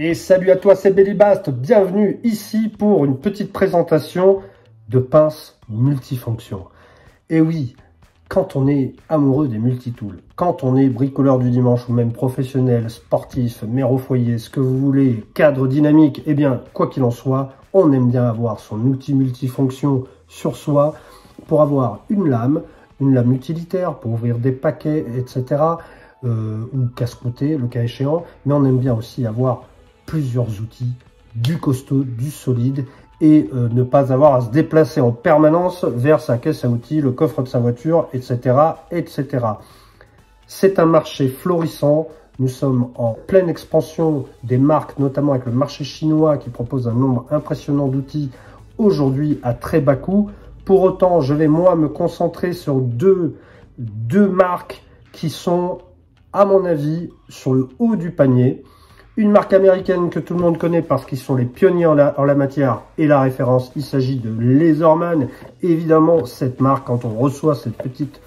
Et salut à toi, c'est Bellybast, bienvenue ici pour une petite présentation de pinces multifonctions. Et oui, quand on est amoureux des multitools, quand on est bricoleur du dimanche ou même professionnel, sportif, mère au foyer, ce que vous voulez, cadre dynamique, eh bien, quoi qu'il en soit, on aime bien avoir son outil multifonction sur soi pour avoir une lame utilitaire pour ouvrir des paquets, etc. Ou casse-croûter, le cas échéant, mais on aime bien aussi avoir plusieurs outils, du costaud, du solide, et ne pas avoir à se déplacer en permanence vers sa caisse à outils, le coffre de sa voiture, etc. etc. C'est un marché florissant, nous sommes en pleine expansion des marques, notamment avec le marché chinois qui propose un nombre impressionnant d'outils aujourd'hui à très bas coût. Pour autant, je vais moi me concentrer sur deux marques qui sont, à mon avis, sur le haut du panier. Une marque américaine que tout le monde connaît parce qu'ils sont les pionniers en la matière et la référence, il s'agit de Leatherman. Évidemment, cette marque, quand on reçoit cette petite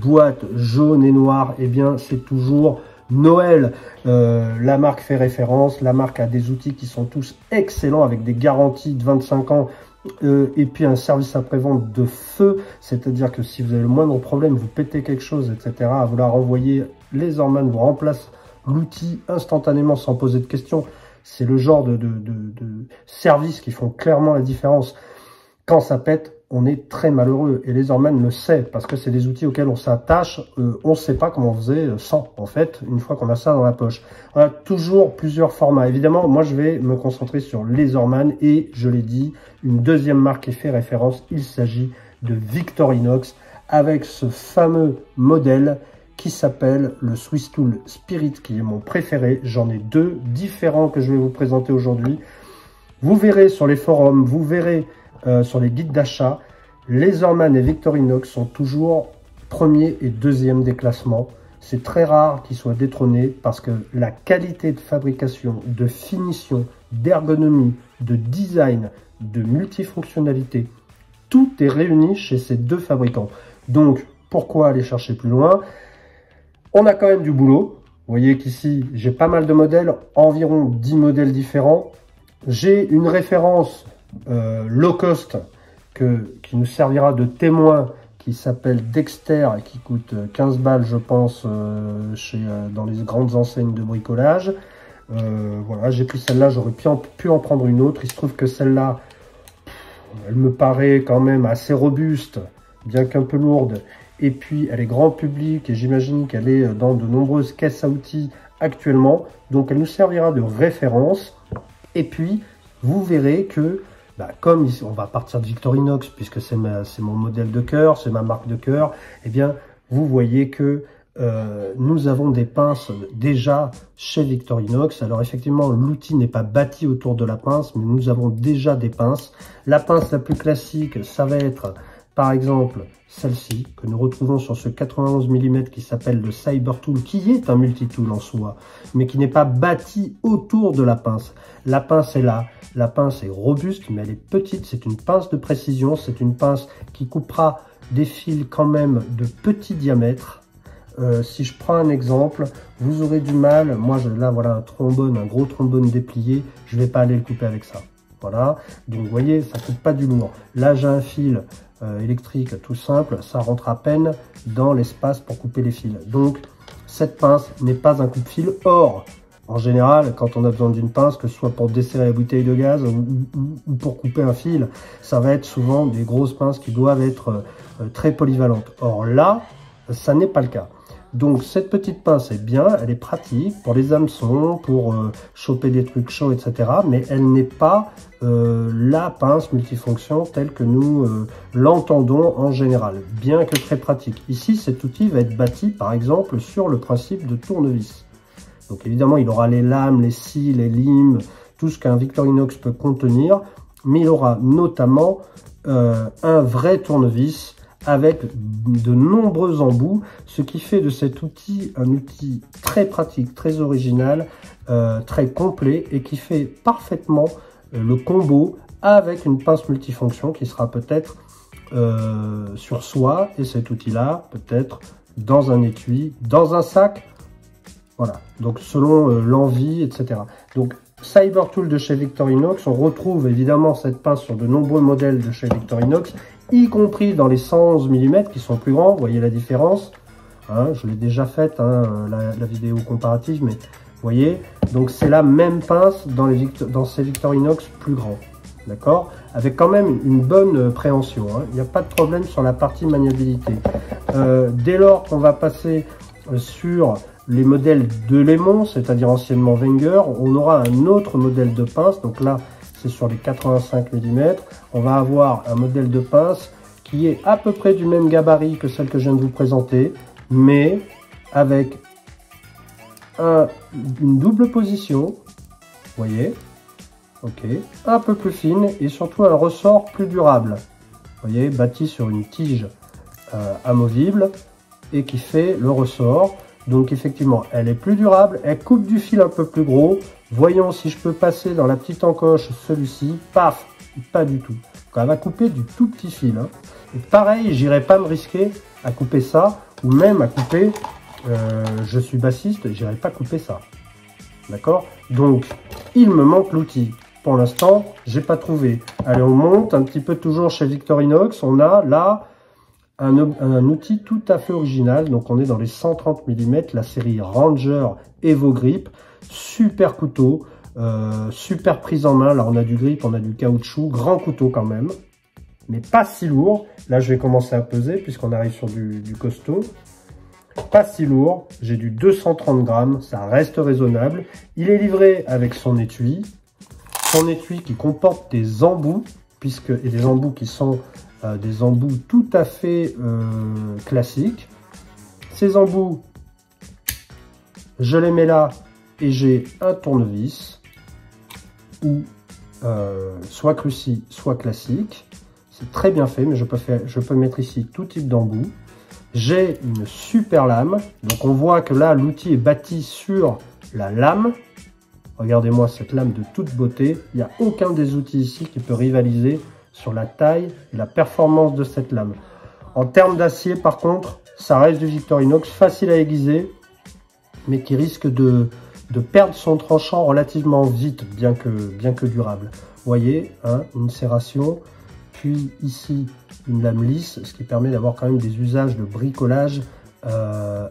boîte jaune et noire, eh bien, c'est toujours Noël. La marque fait référence, la marque a des outils qui sont tous excellents avec des garanties de 25 ans et puis un service après-vente de feu, c'est-à-dire que si vous avez le moindre problème, vous pétez quelque chose, etc., à vouloir renvoyer, Leatherman vous remplace l'outil instantanément sans poser de questions. C'est le genre de services qui font clairement la différence. Quand ça pète, on est très malheureux. Et Leatherman le sait, parce que c'est des outils auxquels on s'attache. On ne sait pas comment on faisait sans, en fait, une fois qu'on a ça dans la poche. On a toujours plusieurs formats. Évidemment, moi, je vais me concentrer sur Leatherman. Et je l'ai dit, une deuxième marque qui fait référence, il s'agit de Victorinox, avec ce fameux modèle qui s'appelle le Swiss Tool Spirit, qui est mon préféré. J'en ai deux différents que je vais vous présenter aujourd'hui. Vous verrez sur les forums, vous verrez sur les guides d'achat, Leatherman et Victorinox sont toujours premier et deuxième des classements. C'est très rare qu'ils soient détrônés parce que la qualité de fabrication, de finition, d'ergonomie, de design, de multifonctionnalité, tout est réuni chez ces deux fabricants. Donc, pourquoi aller chercher plus loin ? On a quand même du boulot. Vous voyez qu'ici, j'ai pas mal de modèles, environ 10 modèles différents. J'ai une référence low cost qui nous servira de témoin, qui s'appelle Dexter et qui coûte 15 balles, je pense, dans les grandes enseignes de bricolage. Voilà, j'ai pris celle-là, j'aurais pu en prendre une autre. Il se trouve que celle-là, elle me paraît quand même assez robuste, bien qu'un peu lourde. Et puis, elle est grand public et j'imagine qu'elle est dans de nombreuses caisses à outils actuellement. Donc, elle nous servira de référence. Et puis, vous verrez que, comme on va partir de Victorinox, puisque c'est mon modèle de cœur, c'est ma marque de cœur, eh bien, vous voyez que nous avons des pinces déjà chez Victorinox. Alors, effectivement, l'outil n'est pas bâti autour de la pince, mais nous avons déjà des pinces. La pince la plus classique, ça va être, par exemple, celle-ci, que nous retrouvons sur ce 91 mm qui s'appelle le Cybertool, qui est un multitool en soi, mais qui n'est pas bâti autour de la pince. La pince est là, la pince est robuste, mais elle est petite, c'est une pince de précision, c'est une pince qui coupera des fils quand même de petit diamètre. Si je prends un exemple, vous aurez du mal, moi là voilà un trombone, un gros trombone déplié, je ne vais pas aller le couper avec ça. Voilà, donc vous voyez, ça ne coupe pas du lourd. Là, j'ai un fil électrique tout simple, ça rentre à peine dans l'espace pour couper les fils. Donc, cette pince n'est pas un coupe-fil. Or, en général, quand on a besoin d'une pince, que ce soit pour desserrer la bouteille de gaz ou pour couper un fil, ça va être souvent des grosses pinces qui doivent être très polyvalentes. Or là, ça n'est pas le cas. Donc cette petite pince est bien, elle est pratique pour les hameçons, pour choper des trucs chauds, etc. Mais elle n'est pas la pince multifonction telle que nous l'entendons en général, bien que très pratique. Ici, cet outil va être bâti par exemple sur le principe de tournevis. Donc évidemment, il aura les lames, les scies, les limes, tout ce qu'un Victorinox peut contenir, mais il aura notamment un vrai tournevis avec de nombreux embouts, ce qui fait de cet outil un outil très pratique, très original, très complet et qui fait parfaitement le combo avec une pince multifonction qui sera peut-être sur soi et cet outil-là peut-être dans un étui, dans un sac, voilà, donc selon l'envie, etc. Donc Cybertool de chez Victorinox. On retrouve évidemment cette pince sur de nombreux modèles de chez Victorinox, y compris dans les 111 mm qui sont plus grands. Vous voyez la différence, hein, je l'ai déjà faite, hein, la vidéo comparative, mais vous voyez, donc c'est la même pince dans ces Victorinox plus grands, d'accord, avec quand même une bonne préhension, hein. Il n'y a pas de problème sur la partie maniabilité. Dès lors qu'on va passer sur les modèles de Lemon, c'est-à-dire anciennement Wenger, on aura un autre modèle de pince. Donc là, c'est sur les 85 mm. On va avoir un modèle de pince qui est à peu près du même gabarit que celle que je viens de vous présenter, mais avec une double position, vous voyez, ok, un peu plus fine et surtout un ressort plus durable. Vous voyez, bâti sur une tige amovible et qui fait le ressort. Donc effectivement, elle est plus durable, elle coupe du fil un peu plus gros. Voyons si je peux passer dans la petite encoche celui-ci. Paf, pas du tout. Donc elle va couper du tout petit fil, hein. Et pareil, j'irai pas me risquer à couper ça, ou même à couper, je suis bassiste, j'irai pas couper ça. D'accord? Donc, il me manque l'outil. Pour l'instant, j'ai pas trouvé. Allez, on monte un petit peu toujours chez Victorinox. On a là un outil tout à fait original. Donc on est dans les 130 mm, la série Ranger Evo Grip. Super couteau, super prise en main. Là on a du grip, on a du caoutchouc, grand couteau quand même, mais pas si lourd. Là je vais commencer à peser puisqu'on arrive sur du costaud. Pas si lourd, j'ai du 230 grammes, ça reste raisonnable. Il est livré avec son étui qui comporte des embouts, et des embouts qui sont des embouts tout à fait classiques. Ces embouts, je les mets là et j'ai un tournevis, ou soit cruci, soit classique. C'est très bien fait, mais je peux mettre ici tout type d'embout. J'ai une super lame, donc on voit que là l'outil est bâti sur la lame. Regardez-moi cette lame de toute beauté, il n'y a aucun des outils ici qui peut rivaliser sur la taille et la performance de cette lame. En termes d'acier, par contre, ça reste du Victorinox, facile à aiguiser, mais qui risque de perdre son tranchant relativement vite, bien que durable. Vous voyez, hein, une serration, puis ici une lame lisse, ce qui permet d'avoir quand même des usages de bricolage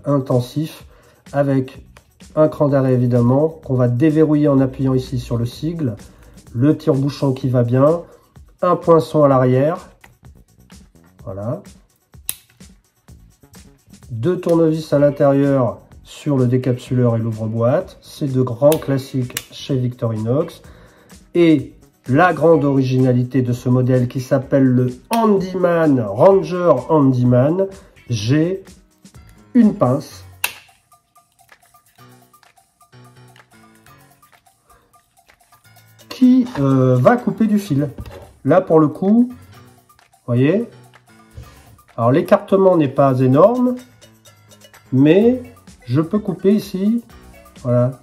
intensifs, avec un cran d'arrêt évidemment, qu'on va déverrouiller en appuyant ici sur le sigle, le tire-bouchon qui va bien, un poinçon à l'arrière, voilà, deux tournevis à l'intérieur sur le décapsuleur et l'ouvre-boîte, c'est de grands classiques chez Victorinox, et la grande originalité de ce modèle qui s'appelle le Handyman, Ranger Handyman, j'ai une pince qui va couper du fil. Là, pour le coup, vous voyez, alors l'écartement n'est pas énorme, mais je peux couper ici, voilà,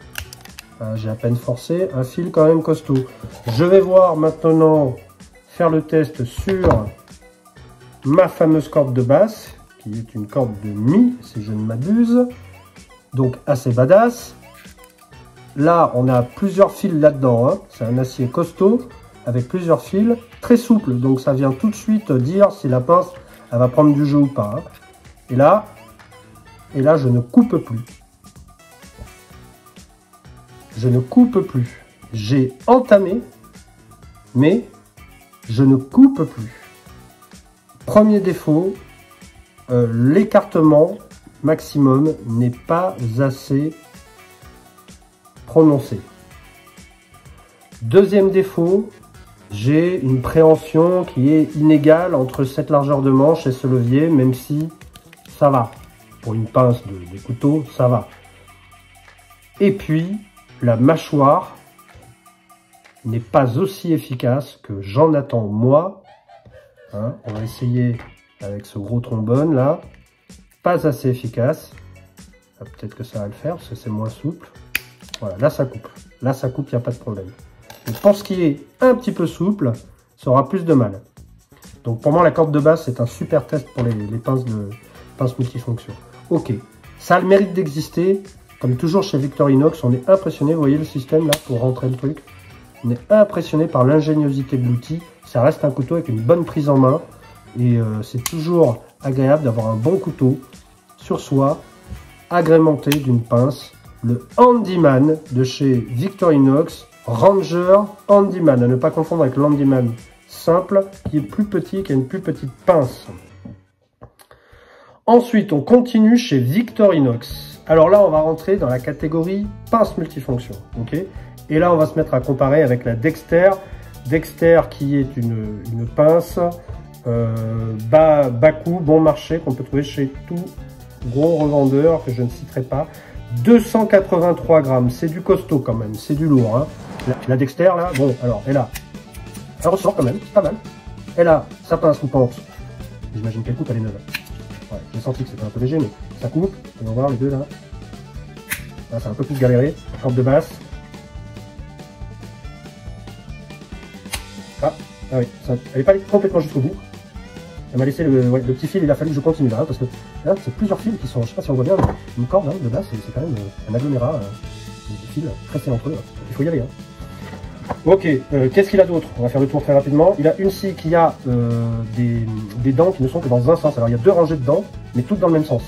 j'ai à peine forcé, un fil quand même costaud. Je vais voir maintenant faire le test sur ma fameuse corde de basse, qui est une corde de mi, si je ne m'abuse, donc assez badass. Là, on a plusieurs fils là-dedans, hein. C'est un acier costaud avec plusieurs fils, très souple, donc ça vient tout de suite dire si la pince elle va prendre du jeu ou pas, hein. Et là, je ne coupe plus. Je ne coupe plus. J'ai entamé, mais je ne coupe plus. Premier défaut, l'écartement maximum n'est pas assez prononcé. Deuxième défaut, j'ai une préhension qui est inégale entre cette largeur de manche et ce levier, même si ça va. Pour une pince des couteaux, ça va. Et puis, la mâchoire n'est pas aussi efficace que j'en attends moi. Hein, on va essayer avec ce gros trombone là. Pas assez efficace. Ah, peut-être que ça va le faire parce que c'est moins souple. Voilà, là ça coupe. Là ça coupe, il n'y a pas de problème. Mais pour ce qui est un petit peu souple, ça aura plus de mal. Donc pour moi, la corde de basse, c'est un super test pour les pinces multifonctions. Ok, ça a le mérite d'exister. Comme toujours chez Victorinox, on est impressionné, vous voyez le système là, pour rentrer le truc. On est impressionné par l'ingéniosité de l'outil. Ça reste un couteau avec une bonne prise en main. Et c'est toujours agréable d'avoir un bon couteau sur soi, agrémenté d'une pince. Le Handyman de chez Victorinox, Ranger Handyman, à ne pas confondre avec l'Handyman simple, qui est plus petit, qui a une plus petite pince. Ensuite, on continue chez Victorinox. Alors là, on va rentrer dans la catégorie pince multifonction. Okay, et là, on va se mettre à comparer avec la Dexter. Dexter qui est une pince bas coût, bon marché, qu'on peut trouver chez tout gros revendeur, que je ne citerai pas. 283 grammes, c'est du costaud quand même, c'est du lourd. Hein. La Dexter là, bon, alors elle ressort quand même, c'est pas mal. Elle a sa pince coupante, j'imagine qu'elle coupe, elle est neuve. Ouais, j'ai senti que c'était un peu léger, mais ça coupe. On va voir les deux là. Là, c'est un peu plus galéré. Corde de basse. Ah oui, ça, elle n'est pas allée complètement jusqu'au bout. Elle m'a laissé le petit fil, il a fallu que je continue là, parce que là, c'est plusieurs fils qui sont, je sais pas si on voit bien, mais une corde là, de basse, c'est quand même un agglomérat, des fils très entre eux. Il faut y aller. Hein. Ok, qu'est-ce qu'il a d'autre? On va faire le tour très rapidement. Il a une scie qui a des dents qui ne sont que dans un sens. Alors il y a deux rangées de dents, mais toutes dans le même sens.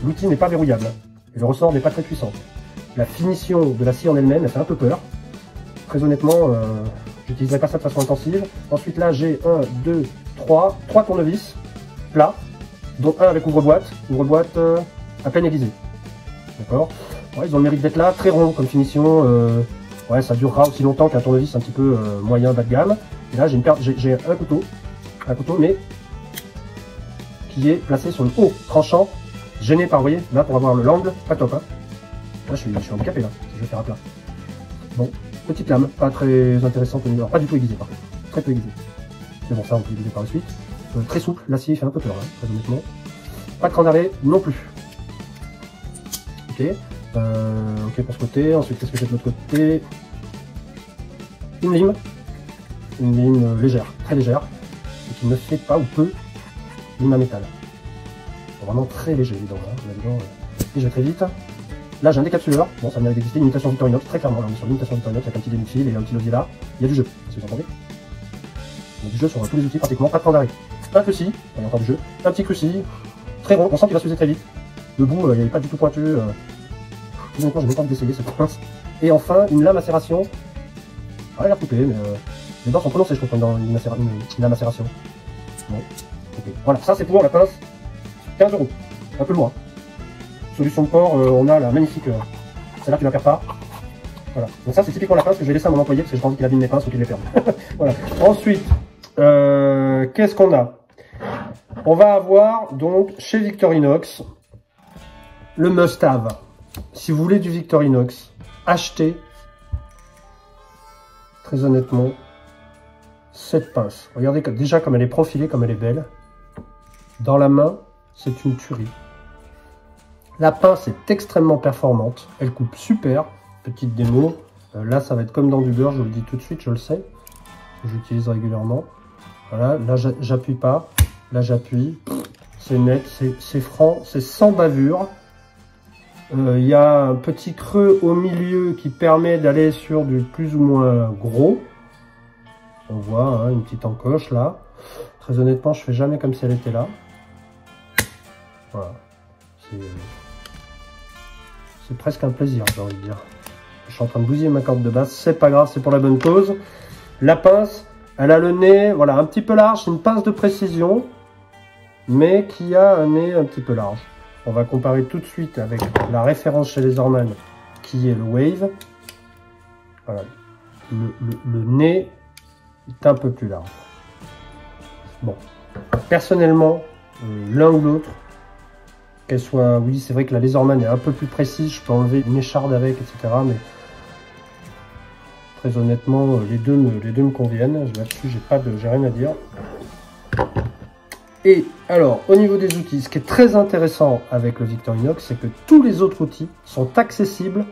L'outil n'est pas verrouillable, et le ressort n'est pas très puissant. La finition de la scie en elle-même, elle fait un peu peur. Très honnêtement, j'utiliserai pas ça de façon intensive. Ensuite là, j'ai 1, 2, 3 tournevis plats, dont un avec ouvre-boîte à peine aiguisé. D'accord. Ouais, ils ont le mérite d'être là, très rond comme finition. Ouais, ça durera aussi longtemps qu'un tournevis un petit peu moyen, bas de gamme. Et là, j'ai un couteau, mais qui est placé sur le haut tranchant, gêné par, vous voyez, là pour avoir l'angle, pas top. Hein. Là, je suis handicapé là, si je vais faire à plat. Bon, petite lame, pas très intéressante au niveau, pas du tout aiguisée par contre, très peu aiguisée. Mais bon, ça on peut aiguiser par la suite. Très souple, l'acier fait un peu peur, hein, très honnêtement. Pas de cran d'arrêt non plus. Ok. Ok pour ce côté, ensuite qu'est-ce que j'ai de l'autre côté? Une lime légère, très légère, et qui ne fait pas ou peu lime à métal. Vraiment très léger les dents, là, et je vais très vite. Là j'ai un décapsuleur, bon ça mérite d'exister, une imitation Victorinox, très clairement, là on est sur l'imitation Victorinox avec un petit demi-fil et un petit levier là, il y a du jeu, si vous entendez. Il y a du jeu sur tous les outils pratiquement, pas de temps d'arrêt. Un cruci, il y a encore du jeu, un petit cruci, très rond, on sent qu'il va se user très vite. Debout, il n'y avait pas du tout pointu. Honnêtement, j'ai même pas envie d'essayer cette pince. Et enfin, une lame macération. Ah, elle a coupé, mais les dents sont prononcées, je trouve, dans une lame macération. Bon, ok. Voilà, ça c'est pour la pince. 15 €. Un peu loin. Solution de port, on a la magnifique. Celle-là, tu la perds pas. Voilà. Donc ça, c'est typiquement la pince que je vais laisser à mon employé parce que j'ai pas envie qu'il abîme mes pinces ou qu'il les perde. Voilà. Ensuite, qu'est-ce qu'on a? On va avoir donc chez Victorinox le must-have. Si vous voulez du Victorinox, achetez très honnêtement cette pince. Regardez déjà comme elle est profilée, comme elle est belle. Dans la main, c'est une tuerie. La pince est extrêmement performante. Elle coupe super. Petite démo. Là, ça va être comme dans du beurre, je vous le dis tout de suite, je le sais. J'utilise régulièrement. Voilà, là, j'appuie pas. Là, j'appuie. C'est net, c'est franc, c'est sans bavure. Il y a un petit creux au milieu qui permet d'aller sur du plus ou moins gros. On voit hein, une petite encoche là. Très honnêtement, je fais jamais comme si elle était là. Voilà. C'est presque un plaisir, j'ai envie de dire. Je suis en train de bousiller ma corde de basse. C'est pas grave, c'est pour la bonne cause. La pince, elle a le nez, voilà, un petit peu large. C'est une pince de précision, mais qui a un nez un petit peu large. On va comparer tout de suite avec la référence chez Leatherman, qui est le Wave. Voilà. Le nez est un peu plus large. Bon, personnellement, l'un ou l'autre, qu'elle soit, oui, c'est vrai que la Leatherman est un peu plus précise, je peux enlever une écharde avec, etc. Mais très honnêtement, les deux me conviennent. Là-dessus, j'ai rien à dire. Et alors, au niveau des outils, ce qui est très intéressant avec le Victorinox, c'est que tous les autres outils sont accessibles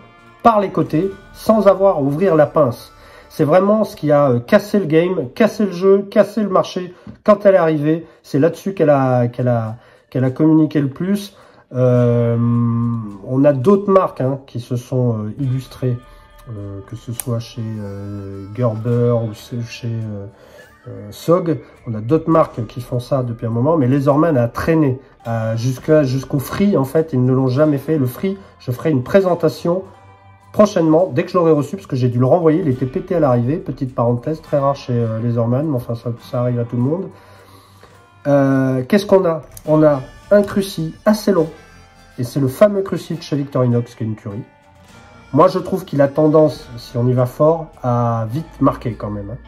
par les côtés, sans avoir à ouvrir la pince. C'est vraiment ce qui a cassé le game, cassé le jeu, cassé le marché quand elle est arrivée. C'est là-dessus qu'elle a communiqué le plus. On a d'autres marques hein, qui se sont illustrées, que ce soit chez Gerber ou chez SOG. On a d'autres marques qui font ça depuis un moment, mais Leatherman a traîné jusqu'au Free. En fait, ils ne l'ont jamais fait. Le Free, je ferai une présentation prochainement, dès que je l'aurai reçu, parce que j'ai dû le renvoyer. Il était pété à l'arrivée. Petite parenthèse, très rare chez Leatherman, mais enfin, ça arrive à tout le monde. Qu'est-ce qu'on a? On a un cruci assez long, et c'est le fameux cruci de chez Victorinox qui est une tuerie. Moi, je trouve qu'il a tendance, si on y va fort, à vite marquer quand même. Hein.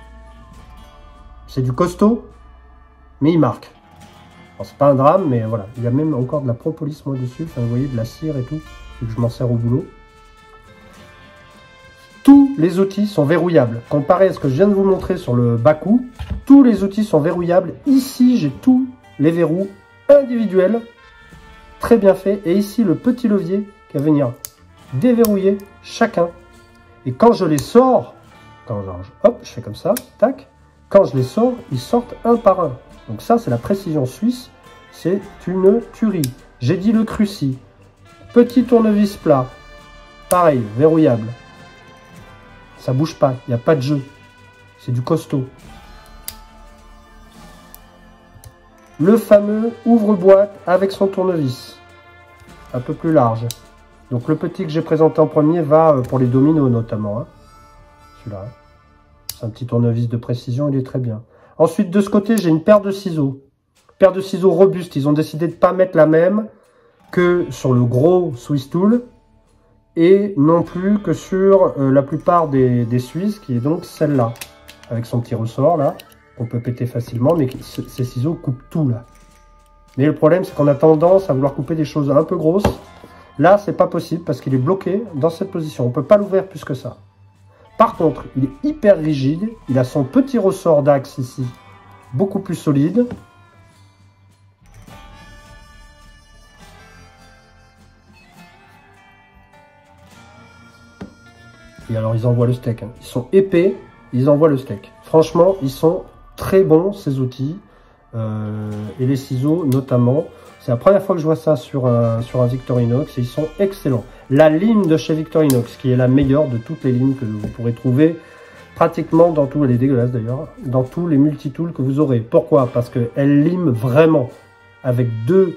C'est du costaud, mais il marque. C'est pas un drame, mais voilà. Il y a même encore de la propolis, moi, dessus. Enfin, vous voyez, de la cire et tout, vu que je m'en sers au boulot. Tous les outils sont verrouillables. Comparé à ce que je viens de vous montrer sur le Baku, tous les outils sont verrouillables. Ici, j'ai tous les verrous individuels, très bien fait. Et ici, le petit levier qui va venir déverrouiller chacun. Et quand je les sors, hop, je fais comme ça, tac. Quand je les sors, ils sortent un par un. Donc ça, c'est la précision suisse. C'est une tuerie. J'ai dit le cruci. Petit tournevis plat. Pareil, verrouillable. Ça bouge pas, il n'y a pas de jeu. C'est du costaud. Le fameux ouvre-boîte avec son tournevis. Un peu plus large. Donc le petit que j'ai présenté en premier va pour les dominos notamment. Hein. Celui-là. C'est un petit tournevis de précision, il est très bien. Ensuite, de ce côté, j'ai une paire de ciseaux. Paire de ciseaux robustes. Ils ont décidé de ne pas mettre la même que sur le gros Swiss Tool. Et non plus que sur la plupart des Suisses, qui est donc celle-là. Avec son petit ressort, là. On peut péter facilement, mais ces ciseaux coupent tout, là. Mais le problème, c'est qu'on a tendance à vouloir couper des choses un peu grosses. Là, c'est pas possible, parce qu'il est bloqué dans cette position. On ne peut pas l'ouvrir plus que ça. Par contre, il est hyper rigide. Il a son petit ressort d'axe ici, beaucoup plus solide. Et alors, ils envoient le steak. Hein. Ils sont épais, ils envoient le steak. Franchement, ils sont très bons, ces outils. Et les ciseaux, notamment. C'est la première fois que je vois ça sur un Victorinox. Et ils sont excellents. La lime de chez Victorinox, qui est la meilleure de toutes les limes que vous pourrez trouver pratiquement dans tous, elle est dégueulasse d'ailleurs, dans tous les multitools que vous aurez. Pourquoi? Parce qu'elle lime vraiment avec deux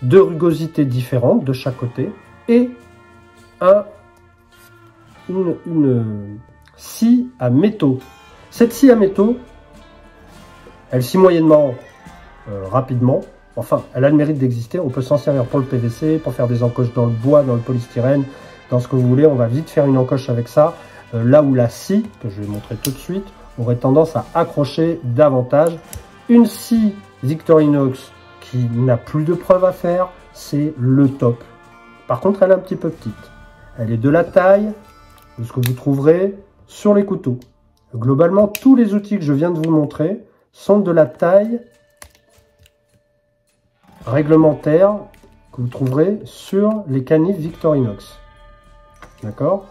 rugosités différentes de chaque côté. Et une scie à métaux. Cette scie à métaux, elle scie moyennement rapidement. Enfin, elle a le mérite d'exister. On peut s'en servir pour le PVC, pour faire des encoches dans le bois, dans le polystyrène, dans ce que vous voulez. On va vite faire une encoche avec ça. Là où la scie, que je vais montrer tout de suite, aurait tendance à accrocher davantage. Une scie Victorinox qui n'a plus de preuves à faire, c'est le top. Par contre, elle est un petit peu petite. Elle est de la taille de ce que vous trouverez sur les couteaux. Globalement, tous les outils que je viens de vous montrer sont de la taille réglementaire que vous trouverez sur les canifs Victorinox. D'accord?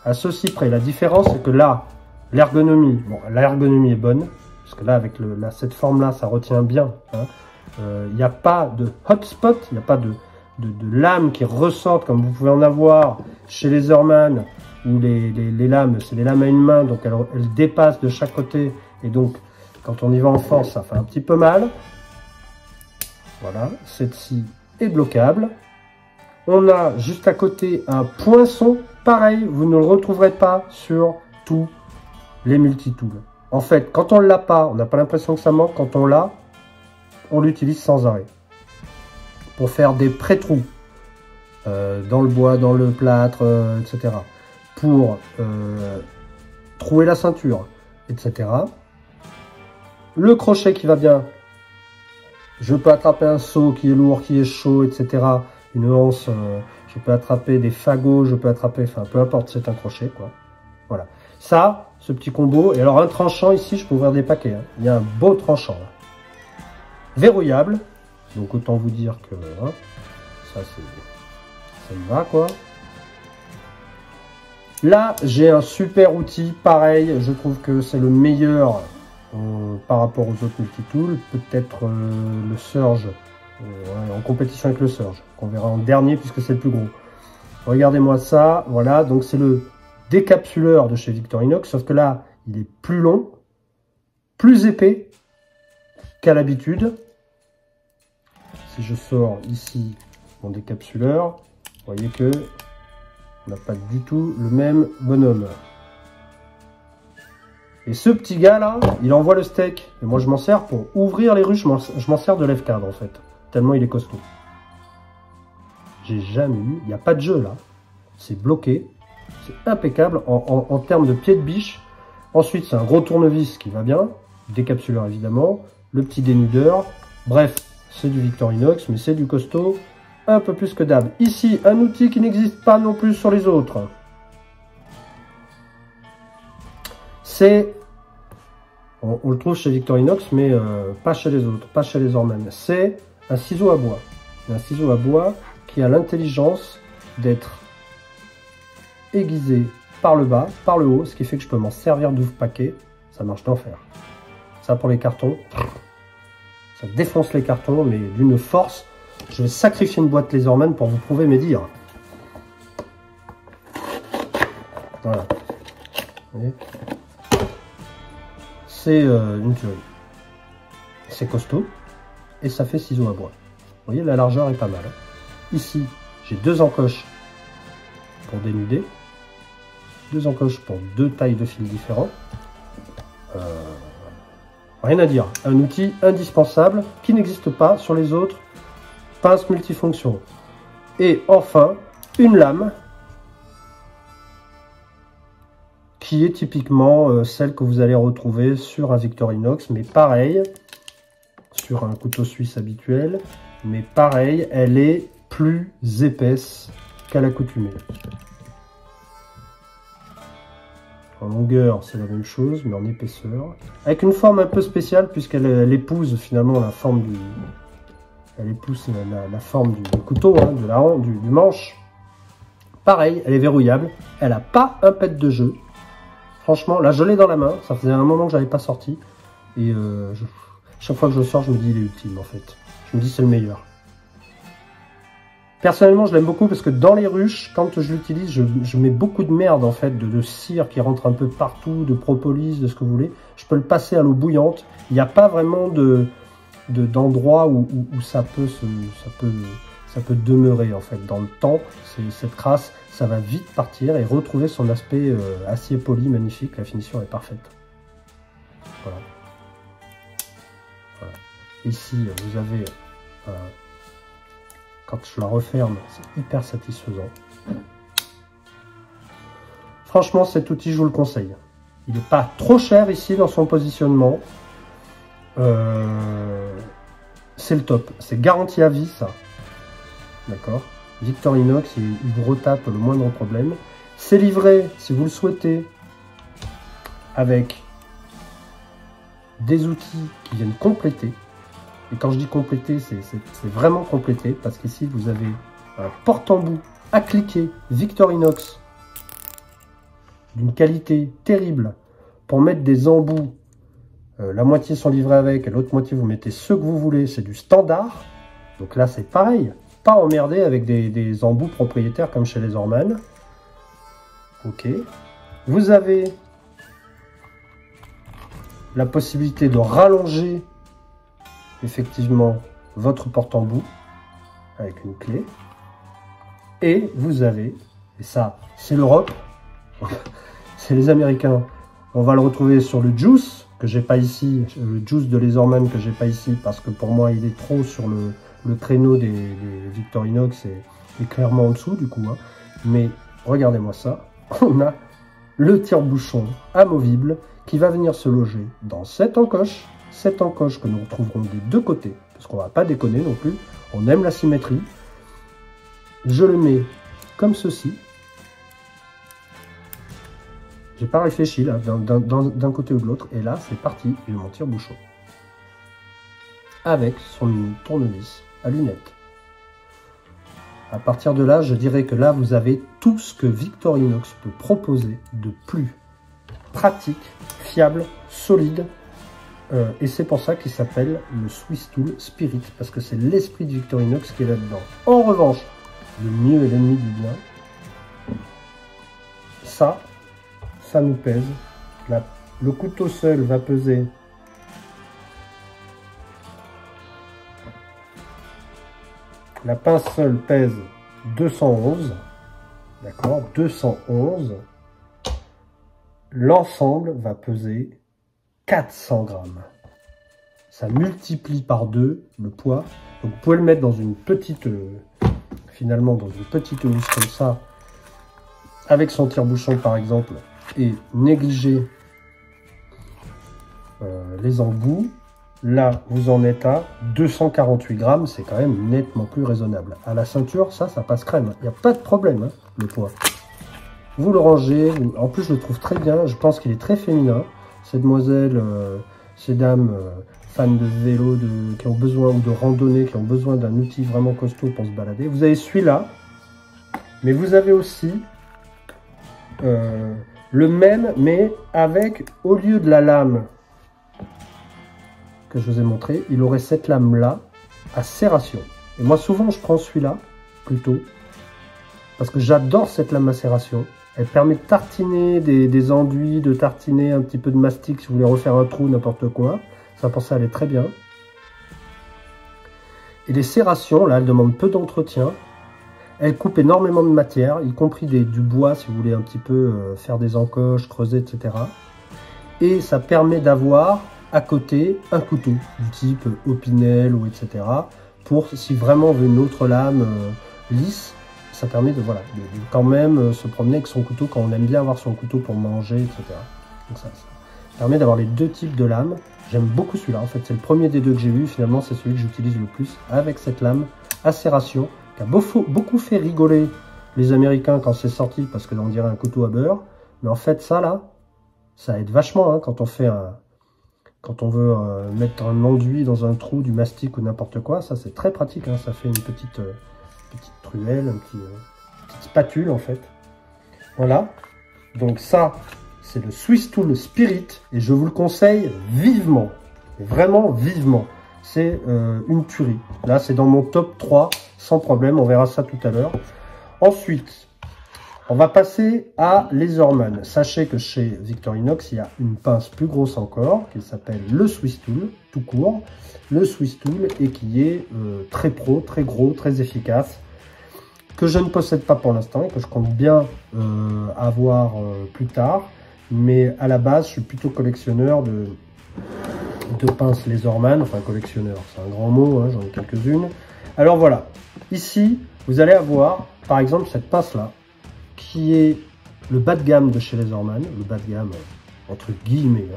À ceci près, la différence c'est que là, l'ergonomie, bon, l'ergonomie est bonne, parce que là, avec cette forme-là, ça retient bien. Hein. Il n'y a pas de hotspot, il n'y a pas de lames qui ressortent comme vous pouvez en avoir chez Leatherman, où les lames, c'est les lames à une main, donc elles dépassent de chaque côté, et donc quand on y va en force, ça fait un petit peu mal. Voilà, cette scie est bloquable. On a juste à côté un poinçon, pareil, vous ne le retrouverez pas sur tous les multitools. En fait, quand on ne l'a pas, on n'a pas l'impression que ça manque, quand on l'a, on l'utilise sans arrêt. Pour faire des pré-trous dans le bois, dans le plâtre, etc. Pour trouer la ceinture, etc. Le crochet qui va bien. Je peux attraper un seau qui est lourd, qui est chaud, etc. Une anse, je peux attraper des fagots, je peux attraper, enfin peu importe, c'est un crochet, quoi. Voilà. Ça, ce petit combo. Et alors un tranchant ici, je peux ouvrir des paquets. Hein. Il y a un beau tranchant. Là. Verrouillable. Donc autant vous dire que hein, ça y va quoi. Là j'ai un super outil, pareil, je trouve que c'est le meilleur par rapport aux autres multitools. Peut-être le Surge en compétition avec le Surge, qu'on verra en dernier puisque c'est le plus gros. Regardez-moi ça, voilà, donc c'est le décapsuleur de chez Victorinox, sauf que là, il est plus long, plus épais qu'à l'habitude. Si je sors ici mon décapsuleur, vous voyez que on n'a pas du tout le même bonhomme. Et ce petit gars là, il envoie le steak. Et moi je m'en sers pour ouvrir les ruches, je m'en sers de lève-cadre en fait. Tellement il est costaud. J'ai jamais eu, il n'y a pas de jeu là. C'est bloqué, c'est impeccable en termes de pied de biche. Ensuite c'est un gros tournevis qui va bien, décapsuleur évidemment, le petit dénudeur. Bref, c'est du Victorinox, mais c'est du costaud, un peu plus que d'hab. Ici, un outil qui n'existe pas non plus sur les autres. C'est, on le trouve chez Victorinox, mais pas chez les autres, pas chez les Orman. C'est un ciseau à bois. Un ciseau à bois qui a l'intelligence d'être aiguisé par le bas, par le haut, ce qui fait que je peux m'en servir d'ouvre-paquet. Ça marche d'enfer. Ça pour les cartons, ça défonce les cartons, mais d'une force. Je vais sacrifier une boîte Laserman pour vous prouver mes dires. Voilà. Vous voyez, c'est une tuerie. C'est costaud et ça fait ciseau à bois. Vous voyez, la largeur est pas mal. Ici, j'ai deux encoches pour dénuder, deux encoches pour deux tailles de fils différents. Rien à dire. Un outil indispensable qui n'existe pas sur les autres pinces multifonctions. Et enfin, une lame qui est typiquement celle que vous allez retrouver sur un Victorinox, mais pareil, sur un couteau suisse habituel, mais pareil, elle est plus épaisse qu'à l'accoutumée. En longueur, c'est la même chose, mais en épaisseur. Avec une forme un peu spéciale, puisqu'elle épouse finalement la forme du... Elle épouse la forme du couteau, hein, du manche. Pareil, elle est verrouillable. Elle n'a pas un pet de jeu. Franchement, là, je l'ai dans la main. Ça faisait un moment que je n'avais pas sorti. Et chaque fois que je le sors, je me dis, il est ultime, en fait. Je me dis, c'est le meilleur. Personnellement, je l'aime beaucoup parce que dans les ruches, quand je l'utilise, je mets beaucoup de merde, en fait, de cire qui rentre un peu partout, de propolis, de ce que vous voulez. Je peux le passer à l'eau bouillante. Il n'y a pas vraiment d'endroit où ça peut demeurer, en fait. Dans le temps, cette crasse, ça va vite partir et retrouver son aspect acier poli magnifique. La finition est parfaite. Voilà. Voilà. Ici, vous avez... quand je la referme, c'est hyper satisfaisant. Franchement, cet outil, je vous le conseille. Il n'est pas trop cher ici dans son positionnement. C'est le top. C'est garanti à vie, ça. D'accord. Victorinox, il vous retape le moindre problème. C'est livré, si vous le souhaitez, avec des outils qui viennent compléter. Et quand je dis compléter, c'est vraiment complété, parce qu'ici, vous avez un porte-embout à cliquer Victorinox d'une qualité terrible pour mettre des embouts. La moitié sont livrés avec, et l'autre moitié, vous mettez ceux que vous voulez. C'est du standard. Donc là, c'est pareil. Pas emmerdé avec des embouts propriétaires comme chez les Orman. Ok. Vous avez la possibilité de rallonger effectivement votre porte-embout avec une clé. Et vous avez, et ça c'est l'Europe, c'est les Américains, on va le retrouver sur le Juice, que j'ai pas ici, le Juice de Laserman que j'ai pas ici, parce que pour moi il est trop sur le créneau des Victorinox et clairement en dessous du coup. Hein. Mais regardez-moi ça, on a le tire-bouchon amovible qui va venir se loger dans cette encoche que nous retrouverons des deux côtés, parce qu'on va pas déconner non plus, on aime la symétrie. Je le mets comme ceci. J'ai pas réfléchi là, d'un côté ou de l'autre, et là c'est parti, j'ai mon tire-bouchon. Avec son tournevis à lunettes. À partir de là, je dirais que là vous avez tout ce que Victorinox peut proposer de plus pratique, fiable, solide, Et c'est pour ça qu'il s'appelle le Swiss Tool Spirit, parce que c'est l'esprit de Victorinox qui est là-dedans. En revanche, le mieux est l'ennemi du bien. Ça nous pèse. Le couteau seul va peser la pince seule pèse 211, d'accord, 211. L'ensemble va peser 400 grammes. Ça multiplie par 2 le poids. Donc vous pouvez le mettre dans une petite, finalement dans une petite housse comme ça, avec son tire-bouchon par exemple, et négliger les embouts. Là, vous en êtes à 248 grammes, c'est quand même nettement plus raisonnable. À la ceinture, ça passe crème. Il n'y a pas de problème, hein, le poids. Vous le rangez. En plus, je le trouve très bien. Je pense qu'il est très féminin. Ces demoiselles, ces dames fans de vélo, qui ont besoin, ou de randonnée, qui ont besoin d'un outil vraiment costaud pour se balader. Vous avez celui-là, mais vous avez aussi le même, mais avec, au lieu de la lame que je vous ai montré, il aurait cette lame-là à serration. Et moi, souvent, je prends celui-là, plutôt, parce que j'adore cette lame à serration. Elle permet de tartiner des enduits, de tartiner un petit peu de mastic si vous voulez refaire un trou, n'importe quoi. Ça, pour ça, elle est très bien. Et les serrations, là, elles demandent peu d'entretien. Elles coupent énormément de matière, y compris du bois, si vous voulez un petit peu faire des encoches, creuser, etc. Et ça permet d'avoir à côté un couteau du type Opinel ou etc. Pour si vraiment on veut une autre lame lisse, ça permet de quand même se promener avec son couteau quand on aime bien avoir son couteau pour manger, etc. Donc ça permet d'avoir les deux types de lames. J'aime beaucoup celui-là, en fait c'est le premier des deux que j'ai eu, finalement c'est celui que j'utilise le plus avec cette lame à serration qui a beaucoup fait rigoler les Américains quand c'est sorti parce que on dirait un couteau à beurre, mais en fait ça là, ça aide vachement hein, quand on veut mettre un enduit dans un trou, du mastic ou n'importe quoi, ça c'est très pratique, hein, ça fait une petite truelle, une petite spatule en fait. Voilà, donc ça c'est le Swiss Tool Spirit et je vous le conseille vivement, vraiment vivement. C'est une tuerie. Là c'est dans mon top 3 sans problème, on verra ça tout à l'heure. Ensuite, on va passer à Laserman. Sachez que chez Victorinox, il y a une pince plus grosse encore, qui s'appelle le Swiss Tool, tout court. Le Swiss Tool, et qui est très pro, très gros, très efficace, que je ne possède pas pour l'instant, et que je compte bien avoir plus tard. Mais à la base, je suis plutôt collectionneur de pinces Laserman, enfin collectionneur, c'est un grand mot, hein, j'en ai quelques-unes. Alors voilà, ici, vous allez avoir, par exemple, cette pince-là, qui est le bas de gamme de chez Laserman, le bas de gamme entre guillemets,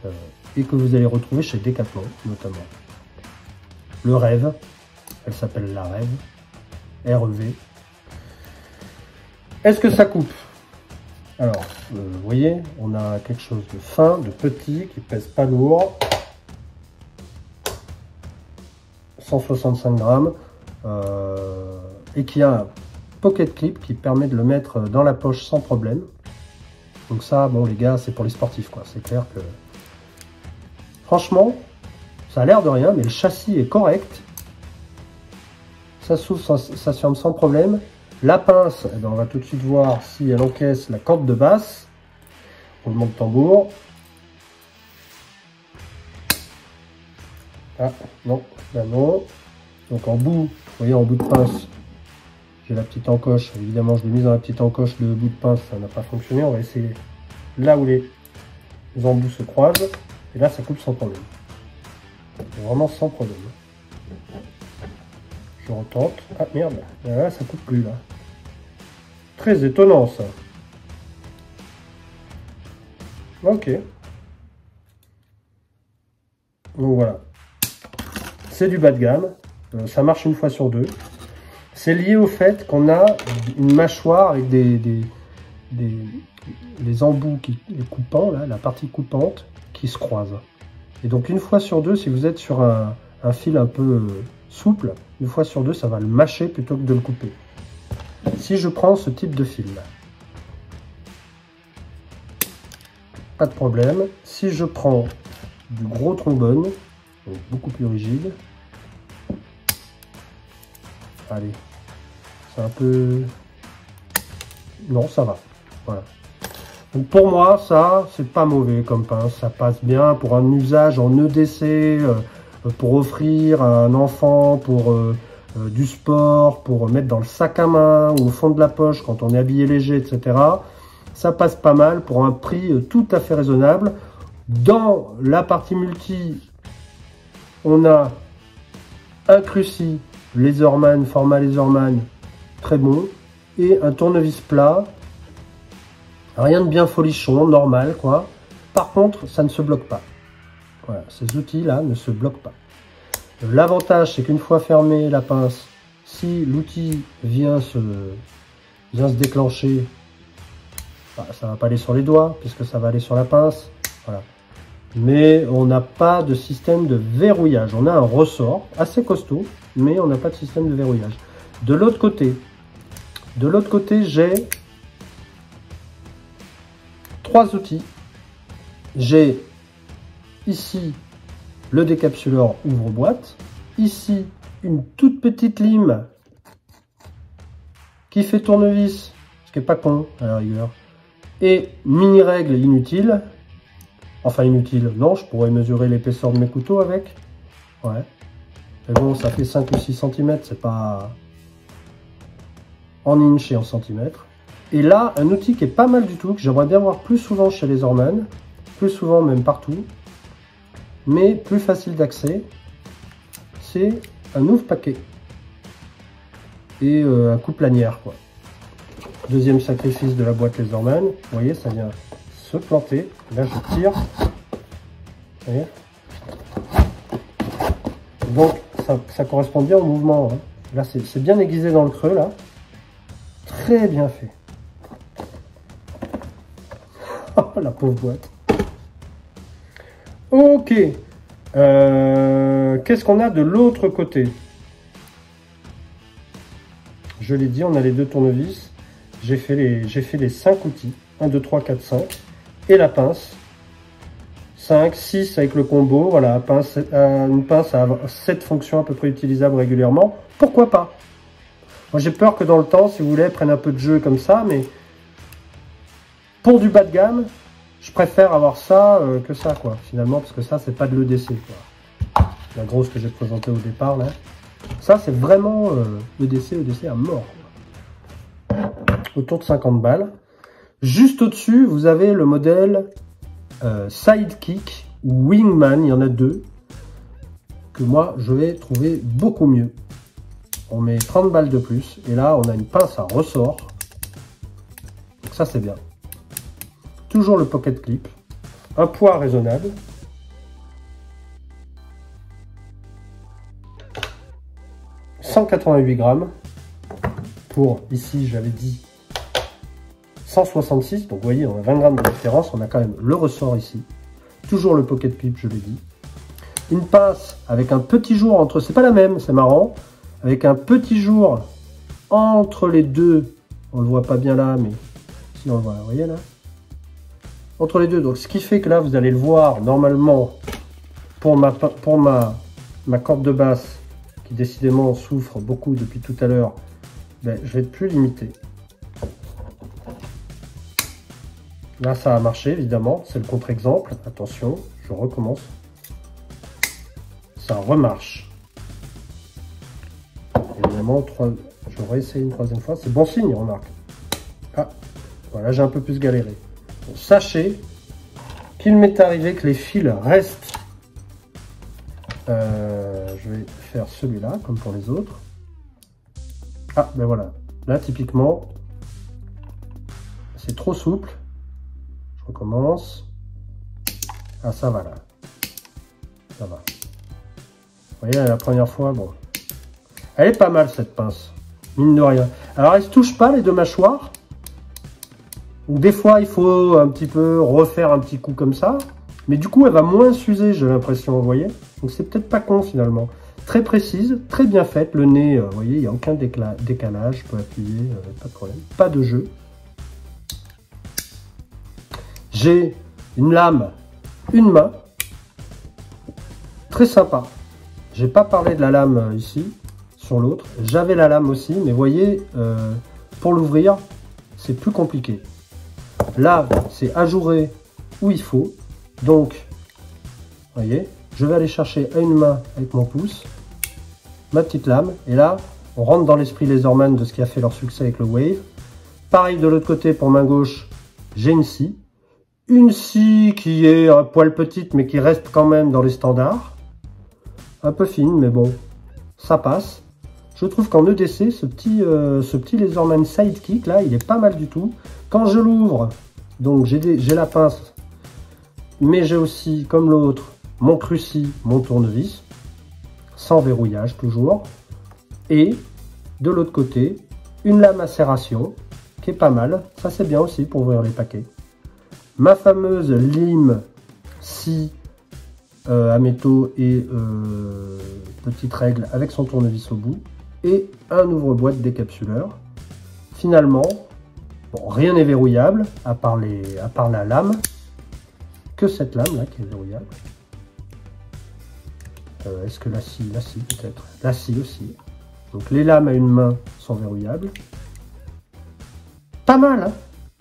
hein, et que vous allez retrouver chez Decathlon notamment. Le Rêve, elle s'appelle la Rêve, REV. Est-ce que ça coupe? Alors, vous voyez, on a quelque chose de fin, de petit, qui pèse pas lourd, 165 grammes, et qui a un pocket clip qui permet de le mettre dans la poche sans problème. Donc ça, bon les gars, c'est pour les sportifs quoi. C'est clair que franchement, ça a l'air de rien, mais le châssis est correct. Ça s'ouvre, ça se ferme sans problème. La pince, eh bien, on va tout de suite voir si elle encaisse la corde de basse. Roulement de tambour. Ah non, là non. Donc en bout, vous voyez en bout de pince. J'ai la petite encoche, évidemment je l'ai mise dans la petite encoche, le bout de pince ça n'a pas fonctionné, on va essayer là où les embouts se croisent, et là ça coupe sans problème. Vraiment sans problème. Je retente, ah merde, là ça coupe plus là. Très étonnant ça. Ok. Donc voilà. C'est du bas de gamme, ça marche une fois sur deux. C'est lié au fait qu'on a une mâchoire avec des embouts, les coupants, là, la partie coupante qui se croisent. Et donc une fois sur deux, si vous êtes sur un fil un peu souple, une fois sur deux, ça va le mâcher plutôt que de le couper. Si je prends ce type de fil là, pas de problème. Si je prends du gros trombone, donc beaucoup plus rigide. Allez, c'est un peu... Non, ça va. Voilà. Donc pour moi, ça, c'est pas mauvais comme pince. Ça passe bien pour un usage en EDC, pour offrir à un enfant, pour du sport, pour mettre dans le sac à main ou au fond de la poche quand on est habillé léger, etc. Ça passe pas mal pour un prix tout à fait raisonnable. Dans la partie multi, on a un Cruci Laserman, format Laserman, très bon, et un tournevis plat. Rien de bien folichon, normal quoi. Par contre, ça ne se bloque pas. Voilà, ces outils-là ne se bloquent pas. L'avantage, c'est qu'une fois fermée la pince, si l'outil vient se déclencher, bah, ça ne va pas aller sur les doigts, puisque ça va aller sur la pince. Voilà. Mais on n'a pas de système de verrouillage. On a un ressort assez costaud, mais on n'a pas de système de verrouillage. De l'autre côté, j'ai 3 outils. J'ai ici le décapsuleur ouvre-boîte, ici une toute petite lime qui fait tournevis, ce qui n'est pas con à la rigueur, et mini règle inutile, enfin inutile, non, je pourrais mesurer l'épaisseur de mes couteaux avec, ouais, mais bon, ça fait 5 ou 6 cm, c'est pas en inch et en centimètres. Et là, un outil qui est pas mal du tout, que j'aimerais bien voir plus souvent chez les Laserman, plus souvent même partout, mais plus facile d'accès, c'est un ouvre-paquet et un coupe-lanière, quoi. Deuxième sacrifice de la boîte Laserman, vous voyez, ça vient se planter. Là, je tire. Vous voyez, donc, ça correspond bien au mouvement. Hein. Là, c'est bien aiguisé dans le creux, là. Très bien fait. Oh, la pauvre boîte. Ok. Qu'est-ce qu'on a de l'autre côté? Je l'ai dit, on a les 2 tournevis. J'ai fait les 5 outils. 1, 2, 3, 4, 5. Et la pince. 5, 6 avec le combo. Voilà, une pince à 7 fonctions à peu près utilisables régulièrement. Pourquoi pas? Moi, j'ai peur que dans le temps, si vous voulez, prenne un peu de jeu comme ça, mais pour du bas de gamme, je préfère avoir ça que ça, quoi, finalement, parce que ça, c'est pas de l'EDC, quoi. La grosse que j'ai présentée au départ, là. Ça, c'est vraiment EDC à mort, quoi. Autour de 50 balles. Juste au-dessus, vous avez le modèle Sidekick ou Wingman, il y en a 2, que moi, je vais trouver beaucoup mieux. On met 30 balles de plus, et là, on a une pince à ressort. Donc ça, c'est bien. Toujours le pocket clip. Un poids raisonnable. « 188 grammes. Pour, ici, j'avais dit 166. Donc, vous voyez, on a 20 grammes de différence. On a quand même le ressort ici. Toujours le pocket clip, je l'ai dit. Une pince avec un petit jour entre... C'est pas la même, c'est marrant. Avec un petit jour entre les deux. On le voit pas bien là, mais si on le voit, vous voyez là, entre les deux. Donc ce qui fait que là, vous allez le voir normalement pour ma corde de basse, qui décidément souffre beaucoup depuis tout à l'heure. Ben, je vais être plus limité. Là, ça a marché, évidemment. C'est le contre-exemple. Attention, je recommence. Ça remarche. Évidemment, j'aurais essayé une 3e fois. C'est bon signe, remarque. Ah, voilà, j'ai un peu plus galéré. Bon, sachez qu'il m'est arrivé que les fils restent. Je vais faire celui-là, comme pour les autres. Ah, ben voilà. Là, typiquement, c'est trop souple. Je recommence. Ah, ça va là. Ça va. Vous voyez, la première fois, bon. Elle est pas mal cette pince, mine de rien. Alors elle ne se touche pas les 2 mâchoires. Donc, des fois il faut un petit peu refaire un petit coup comme ça. Mais du coup elle va moins s'user, j'ai l'impression, vous voyez. Donc c'est peut-être pas con finalement. Très précise, très bien faite. Le nez, vous voyez, il n'y a aucun décalage. Je peux appuyer, pas de problème. Pas de jeu. J'ai une lame, une main. Très sympa. J'ai pas parlé de la lame ici, sur l'autre. J'avais la lame aussi, mais vous voyez, pour l'ouvrir, c'est plus compliqué. Là, c'est ajouré où il faut. Donc, vous voyez, je vais aller chercher à une main avec mon pouce ma petite lame. Et là, on rentre dans l'esprit Laserman de ce qui a fait leur succès avec le Wave. Pareil de l'autre côté, pour main gauche, j'ai une scie. Une scie qui est un poil petite, mais qui reste quand même dans les standards. Un peu fine, mais bon, ça passe. Je trouve qu'en EDC, ce petit Laserman Sidekick, là, il est pas mal du tout. Quand je l'ouvre, donc j'ai la pince, mais j'ai aussi, comme l'autre, mon cruci, mon tournevis, sans verrouillage toujours. Et, de l'autre côté, une lame à serration, qui est pas mal. Ça, c'est bien aussi pour ouvrir les paquets. Ma fameuse lime scie à métaux et petite règle avec son tournevis au bout. Et un ouvre-boîte décapsuleur. Finalement, bon, rien n'est verrouillable, à part la lame. Que cette lame là qui est verrouillable. Est-ce que la scie peut-être. La scie aussi. Donc les lames à une main sont verrouillables. Pas mal, hein.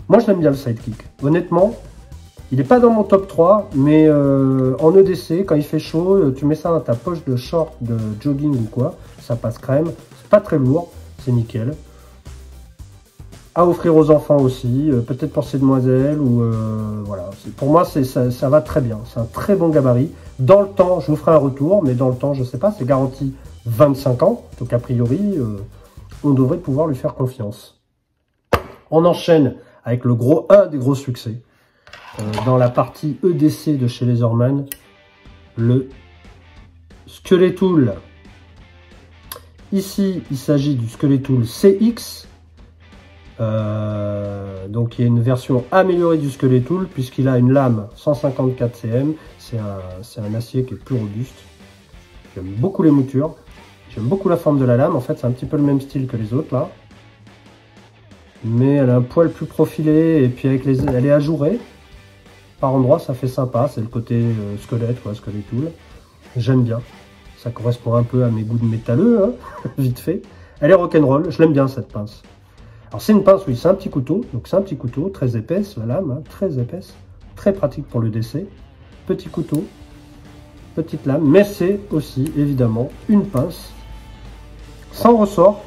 Moi je l'aime bien le Sidekick. Honnêtement, il n'est pas dans mon top 3, mais en EDC, quand il fait chaud, tu mets ça dans ta poche de short, de jogging ou quoi, ça passe crème. C'est pas très lourd, c'est nickel. À offrir aux enfants aussi, peut-être pour ces demoiselles, ou voilà. Pour moi, ça va très bien. C'est un très bon gabarit. Dans le temps, je vous ferai un retour, mais dans le temps, je sais pas, c'est garanti 25 ans. Donc a priori, on devrait pouvoir lui faire confiance. On enchaîne avec un des gros succès. Dans la partie EDC de chez Laserman, le Skeletool. Ici, il s'agit du Skeletool CX. Donc il y a une version améliorée du Skeletool puisqu'il a une lame 154 cm. C'est un acier qui est plus robuste. J'aime beaucoup les moutures. J'aime beaucoup la forme de la lame. En fait, c'est un petit peu le même style que les autres là. Mais elle a un poil plus profilé et puis elle est ajourée. Par endroits, ça fait sympa. C'est le côté squelette, quoi, Skeletool. J'aime bien. Ça correspond un peu à mes goûts de métalleux, hein, vite fait. Elle est rock'n'roll. Je l'aime bien cette pince. Alors c'est une pince, oui, c'est un petit couteau. Donc c'est un petit couteau, très épaisse, la lame, hein, très épaisse. Très pratique pour le décès. Petit couteau, petite lame. Mais c'est aussi, évidemment, une pince sans ressort.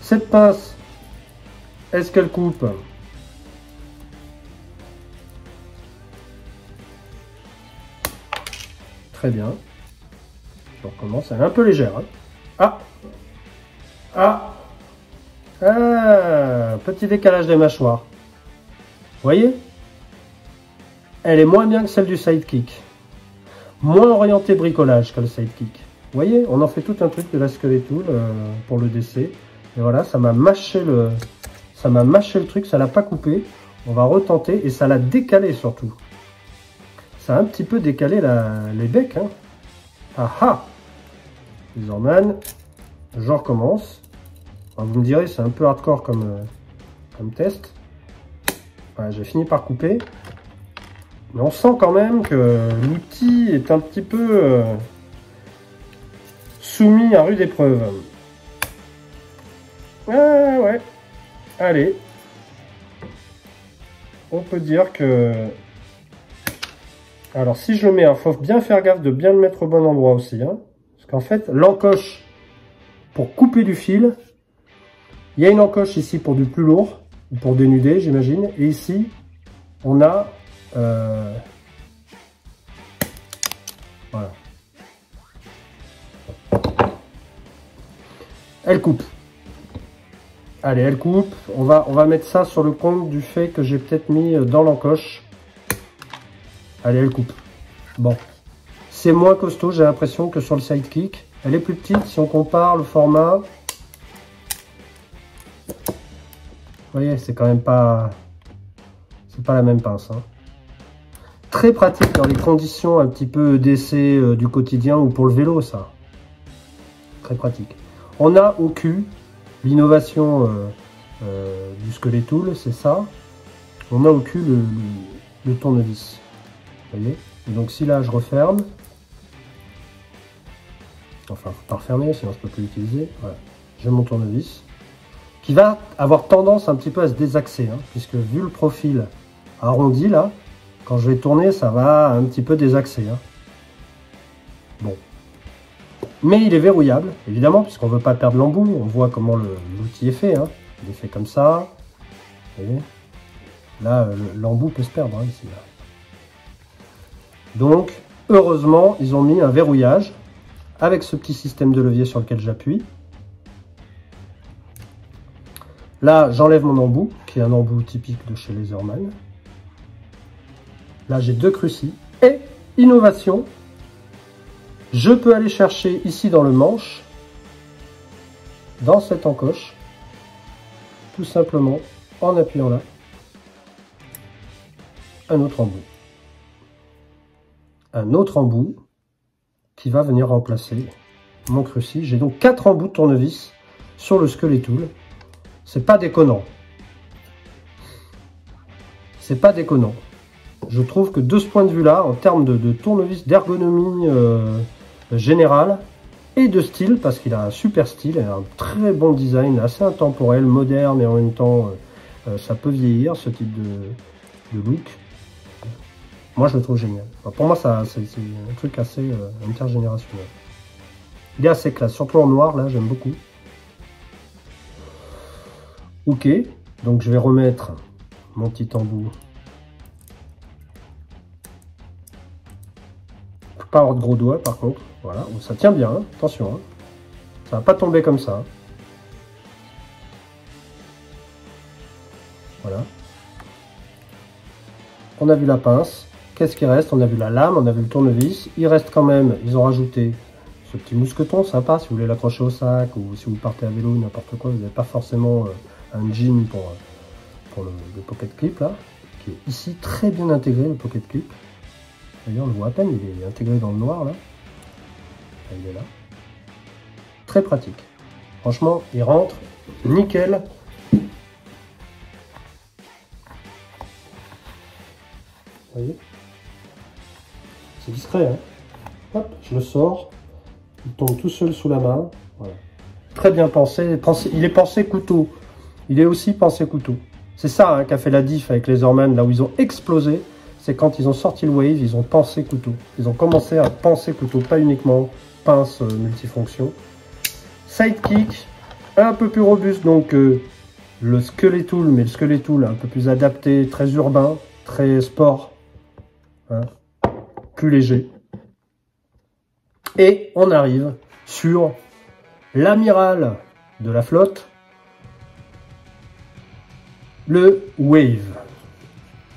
Cette pince, est-ce qu'elle coupe ? Très bien. Je recommence. Elle est un peu légère. Hein. Ah. Petit décalage des mâchoires. Vous voyez? Elle est moins bien que celle du Sidekick. Moins orientée bricolage que le Sidekick. Vous voyez? On en fait tout un truc de la Skeletool pour le décès. Et voilà, ça m'a mâché le truc. Ça l'a pas coupé. On va retenter et ça l'a décalé surtout. Ça a un petit peu décalé les becs. Hein. Ah ah! Laserman, je recommence. Alors vous me direz, c'est un peu hardcore comme test. Voilà, j'ai fini par couper. Mais on sent quand même que l'outil est un petit peu soumis à rude épreuve. Ah ouais. Allez. On peut dire que... Alors si je le mets, il faut bien faire gaffe de bien le mettre au bon endroit aussi. Hein, parce qu'en fait, l'encoche pour couper du fil, il y a une encoche ici pour du plus lourd, pour dénuder j'imagine. Et ici, on a... voilà. Elle coupe. Allez, elle coupe. On va mettre ça sur le compte du fait que j'ai peut-être mis dans l'encoche. Allez, elle coupe. Bon. C'est moins costaud, j'ai l'impression, que sur le Sidekick. Elle est plus petite si on compare le format. Vous voyez, c'est quand même pas... C'est pas la même pince. Hein. Très pratique dans les conditions un petit peu d'essai du quotidien ou pour le vélo, ça. Très pratique. On a au cul l'innovation du Skeletool, c'est ça. On a au cul le tournevis. Vous voyez? Et donc si là je referme, Enfin, faut pas refermer, sinon je peux plus l'utiliser. Voilà. J'ai mon tournevis qui va avoir tendance un petit peu à se désaxer, hein, puisque vu le profil arrondi là, quand je vais tourner, ça va un petit peu désaxer. Hein. Bon. Mais il est verrouillable, évidemment, puisqu'on ne veut pas perdre l'embout. On voit comment l'outil est fait. Hein. Il est fait comme ça. Vous voyez, là, l'embout peut se perdre, hein, ici. Là. Donc, heureusement, ils ont mis un verrouillage avec ce petit système de levier sur lequel j'appuie. Là, j'enlève mon embout, qui est un embout typique de chez Laserman. Là, j'ai 2 crucis. Et, innovation, je peux aller chercher ici dans le manche, dans cette encoche, tout simplement, en appuyant là, un autre embout. Un autre embout qui va venir remplacer mon crucis. J'ai donc 4 embouts de tournevis sur le Skeletool. C'est pas déconnant. C'est pas déconnant. Je trouve que de ce point de vue-là, en termes de tournevis, d'ergonomie générale et de style, parce qu'il a un super style, un très bon design, assez intemporel, moderne et en même temps, ça peut vieillir ce type de look. Moi, je le trouve génial. Enfin, pour moi, c'est un truc assez intergénérationnel. Il est assez classe, surtout en noir, là, j'aime beaucoup. Ok, donc je vais remettre mon petit embout. Faut pas avoir de gros doigts, par contre. Voilà, ça tient bien, hein. Attention. Hein. Ça va pas tomber comme ça. Voilà. On a vu la pince. Qu'est-ce qui reste? On a vu la lame, on a vu le tournevis. Il reste quand même, ils ont rajouté ce petit mousqueton sympa si vous voulez l'accrocher au sac ou si vous partez à vélo, n'importe quoi. Vous n'avez pas forcément un jean pour le pocket clip là, qui est ici très bien intégré, le pocket clip. D'ailleurs, on le voit à peine, il est intégré dans le noir là. Il est là. Très pratique. Franchement, il rentre nickel. Vous voyez? C'est discret, hein. Hop, je le sors. Il tombe tout seul sous la main. Voilà. Très bien pensé. Il est pensé couteau. Il est aussi pensé couteau. C'est ça hein, qui a fait la diff avec les Laserman, là où ils ont explosé. C'est quand ils ont sorti le Wave, ils ont pensé couteau. Ils ont commencé à penser couteau, pas uniquement pince multifonction. Sidekick, un peu plus robuste, donc le Skeletool, mais le Skeletool un peu plus adapté, très urbain, très sport, hein, plus léger. Et on arrive sur l'amiral de la flotte, le Wave.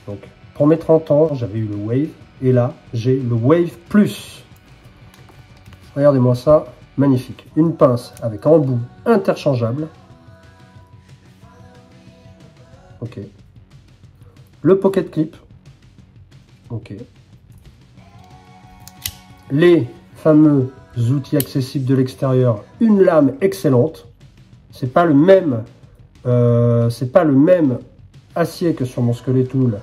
Donc, pour mes 30 ans, j'avais eu le Wave, et là, j'ai le Wave Plus. Regardez-moi ça, magnifique. Une pince avec embout interchangeable. Ok. Le pocket clip. Ok. Les fameux outils accessibles de l'extérieur. Une lame excellente. C'est pas le même acier que sur mon Skeletool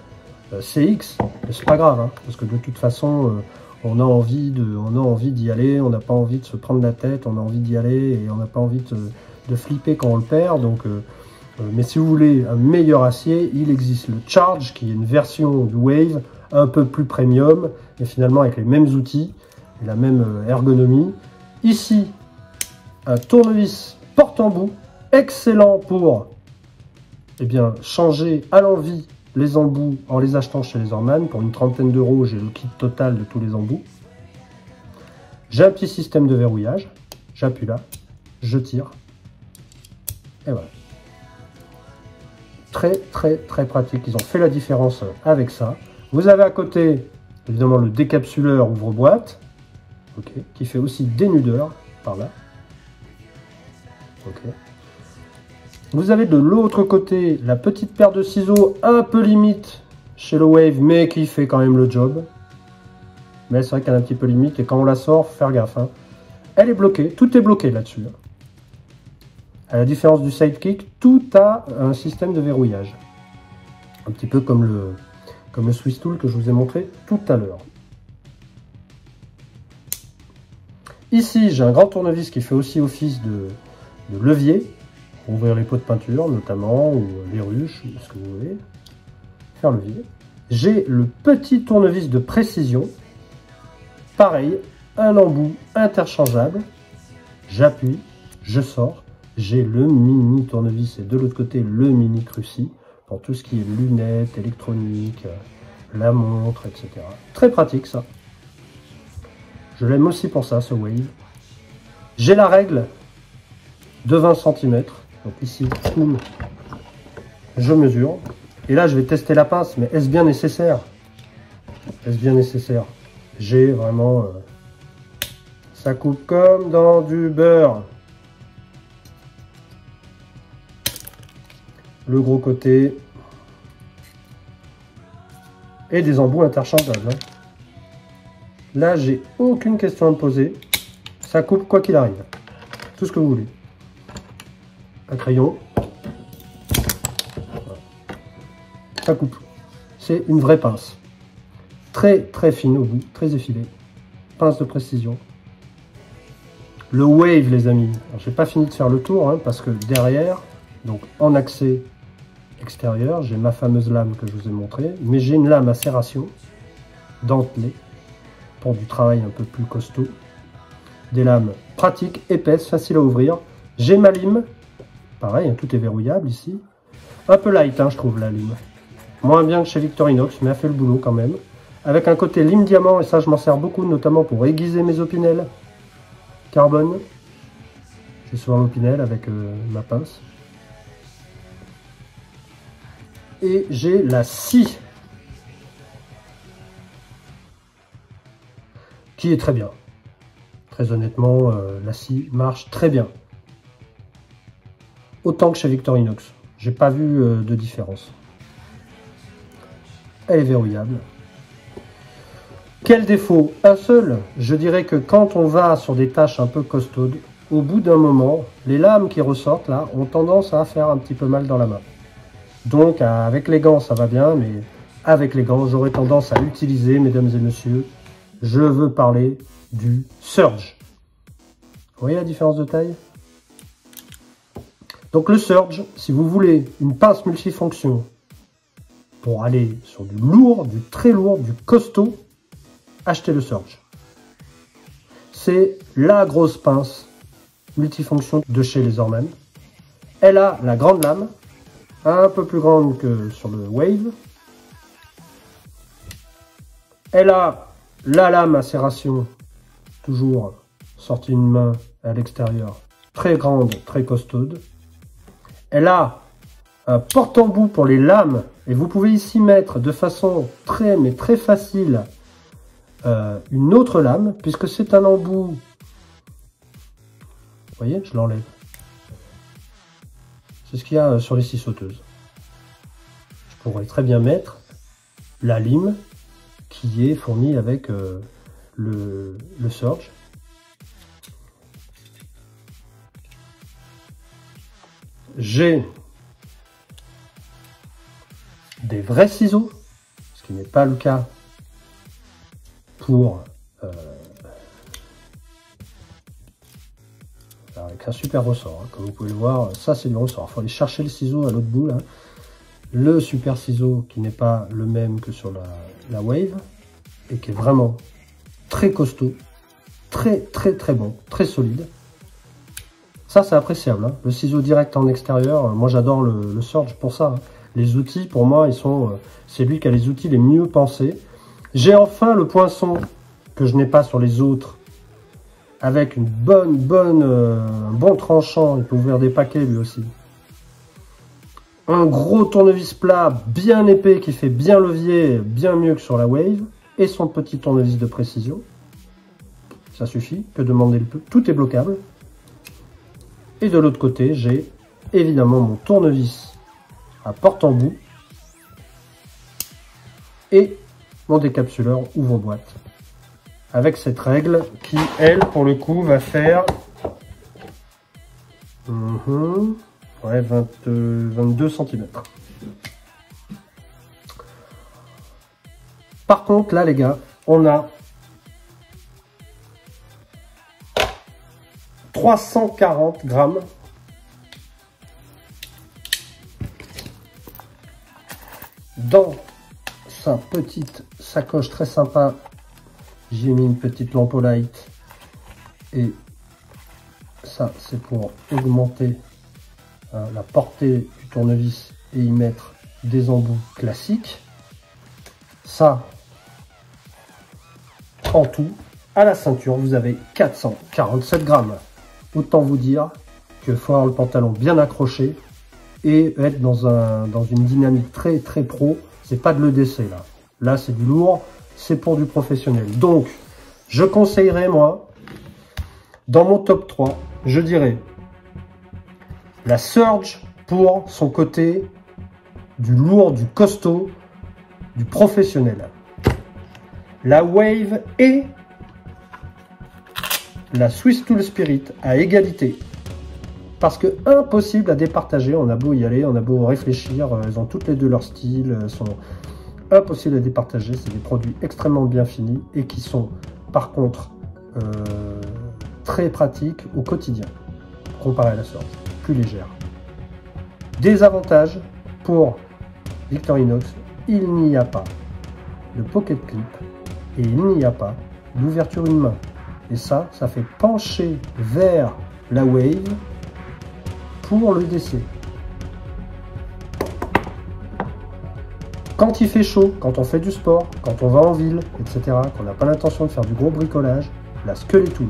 CX, mais c'est pas grave, hein, parce que de toute façon, on a envie d'y aller, on n'a pas envie de se prendre la tête, on a envie d'y aller et on n'a pas envie de flipper quand on le perd. Donc, mais si vous voulez un meilleur acier, il existe le Charge, qui est une version du Wave, un peu plus premium, et finalement avec les mêmes outils, et la même ergonomie. Ici, un tournevis porte-embout, excellent pour changer à l'envie les embouts en les achetant chez Laserman. Pour une trentaine d'euros, j'ai le kit total de tous les embouts. J'ai un petit système de verrouillage. J'appuie là, je tire. Et voilà. Très, très, très pratique. Ils ont fait la différence avec ça. Vous avez à côté, évidemment, le décapsuleur ouvre-boîte, okay, qui fait aussi dénudeur par là. Okay. Vous avez de l'autre côté la petite paire de ciseaux un peu limite chez le Wave, mais qui fait quand même le job. Mais c'est vrai qu'elle est un petit peu limite et quand on la sort, faut faire gaffe. Hein. Elle est bloquée, tout est bloqué là-dessus. Hein. À la différence du Sidekick, tout a un système de verrouillage. Un petit peu comme le Swisstool que je vous ai montré tout à l'heure. Ici, j'ai un grand tournevis qui fait aussi office de levier, pour ouvrir les pots de peinture notamment, ou les ruches, ou ce que vous voulez, faire levier. J'ai le petit tournevis de précision, pareil, un embout interchangeable, j'appuie, je sors, j'ai le mini tournevis et de l'autre côté le mini cruci, pour tout ce qui est lunettes, électronique, la montre, etc. Très pratique ça. Je l'aime aussi pour ça, ce Wave. J'ai la règle de 20 cm. Donc ici, boum, je mesure. Et là, je vais tester la pince, mais est-ce bien nécessaire? Est-ce bien nécessaire? J'ai vraiment... ça coupe comme dans du beurre. Le gros côté. Et des embouts interchangeables. Hein. Là, j'ai aucune question à me poser. Ça coupe quoi qu'il arrive. Tout ce que vous voulez. Un crayon. Voilà. Ça coupe. C'est une vraie pince. Très très fine au bout, très effilée. Pince de précision. Le Wave, les amis. Je n'ai pas fini de faire le tour, hein, parce que derrière, donc en accès extérieur, j'ai ma fameuse lame que je vous ai montrée, mais j'ai une lame à serration dentelée pour du travail un peu plus costaud. Des lames pratiques, épaisses, faciles à ouvrir. J'ai ma lime, pareil, hein, tout est verrouillable ici. Un peu light, hein, je trouve, la lime. Moins bien que chez Victorinox, mais a fait le boulot quand même. Avec un côté lime diamant, et ça je m'en sers beaucoup, notamment pour aiguiser mes opinels. Carbone. J'ai souvent l'opinel avec ma pince. Et j'ai la scie, qui est très bien. Très honnêtement, la scie marche très bien. Autant que chez Victorinox. J'ai pas vu de différence. Elle est verrouillable. Quel défaut? Un seul. Je dirais que quand on va sur des tâches un peu costaudes, au bout d'un moment, les lames qui ressortent là ont tendance à faire un petit peu mal dans la main. Donc avec les gants ça va bien, mais avec les gants j'aurais tendance à utiliser, mesdames et messieurs, je veux parler du Surge. Vous voyez la différence de taille? Donc le Surge, si vous voulez une pince multifonction pour aller sur du lourd, du très lourd, du costaud, achetez le Surge. C'est la grosse pince multifonction de chez les Orman. Elle a la grande lame, un peu plus grande que sur le Wave. Elle a la lame à serration, toujours sortie une main à l'extérieur, très grande, très costaude. Elle a un porte-embout pour les lames, et vous pouvez ici mettre de façon très facile une autre lame, puisque c'est un embout. Vous voyez, je l'enlève. C'est ce qu'il y a sur les scies sauteuses. Je pourrais très bien mettre la lime qui est fournie avec le Surge. J'ai des vrais ciseaux, ce qui n'est pas le cas pour avec un super ressort, hein. Comme vous pouvez le voir, ça c'est du ressort. Il faut aller chercher le ciseau à l'autre bout là. Le super ciseau qui n'est pas le même que sur la Wave et qui est vraiment très costaud, très bon, très solide. Ça c'est appréciable, hein. Le ciseau direct en extérieur, moi j'adore le Surge pour ça, hein. Les outils pour moi c'est lui qui a les outils les mieux pensés. J'ai enfin le poinçon que je n'ai pas sur les autres, avec une un bon tranchant. Il peut ouvrir des paquets lui aussi. Un gros tournevis plat bien épais qui fait bien levier, bien mieux que sur la Wave, et son petit tournevis de précision. Ça suffit, que demander le peu. Tout est bloquable. Et de l'autre côté, j'ai évidemment mon tournevis à porte-embout et mon décapsuleur ouvre-boîte. Avec cette règle qui, elle, pour le coup, va faire 22 cm. Par contre, là, les gars, on a 340 grammes. Dans sa petite sacoche très sympa, j'ai mis une petite lampe au light. Et ça, c'est pour augmenter la portée du tournevis et y mettre des embouts classiques. Ça, en tout, à la ceinture, vous avez 447 grammes. Autant vous dire qu'il faut avoir le pantalon bien accroché et être dans une dynamique très très pro. C'est pas de l'EDC là. Là, c'est du lourd, c'est pour du professionnel. Donc, je conseillerais, moi, dans mon top 3, je dirais la Surge pour son côté du lourd, du costaud, du professionnel. La Wave et la Swiss Tool Spirit à égalité. Parce que impossible à départager, on a beau y aller, on a beau réfléchir, elles ont toutes les deux leur style, elles sont impossibles à départager. C'est des produits extrêmement bien finis et qui sont par contre très pratiques au quotidien, comparé à la Surge, plus légère. Des avantages pour Victorinox, il n'y a pas de pocket clip et il n'y a pas d'ouverture une main. Et ça fait pencher vers la Wave pour le DC. Quand il fait chaud, quand on fait du sport, quand on va en ville, etc., qu'on n'a pas l'intention de faire du gros bricolage, la Skeleton.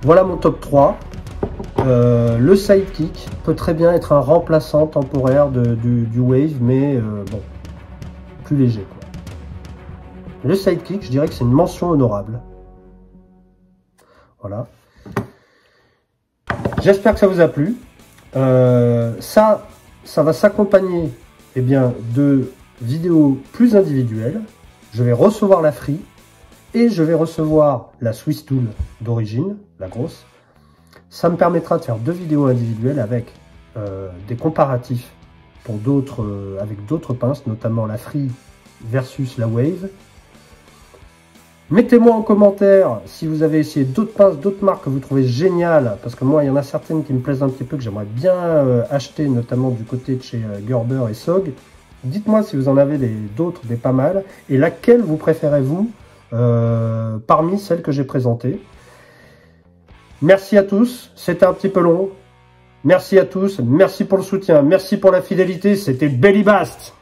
Voilà mon top 3. Le Sidekick peut très bien être un remplaçant temporaire du Wave, mais bon, plus léger, quoi. Le Sidekick, je dirais que c'est une mention honorable. Voilà. J'espère que ça vous a plu. Ça va s'accompagner de vidéos plus individuelles. Je vais recevoir la Free et je vais recevoir la Swiss Tool d'origine, la grosse. Ça me permettra de faire 2 vidéos individuelles avec des comparatifs pour avec d'autres pinces, notamment la Free versus la Wave. Mettez-moi en commentaire si vous avez essayé d'autres pinces, d'autres marques que vous trouvez géniales, parce que moi, il y en a certaines qui me plaisent un petit peu, que j'aimerais bien acheter, notamment du côté de chez Gerber et SOG. Dites-moi si vous en avez d'autres, des pas mal, et laquelle vous préférez, vous, parmi celles que j'ai présentées. Merci à tous, c'était un petit peu long. Merci à tous, merci pour le soutien, merci pour la fidélité, c'était Bellybast.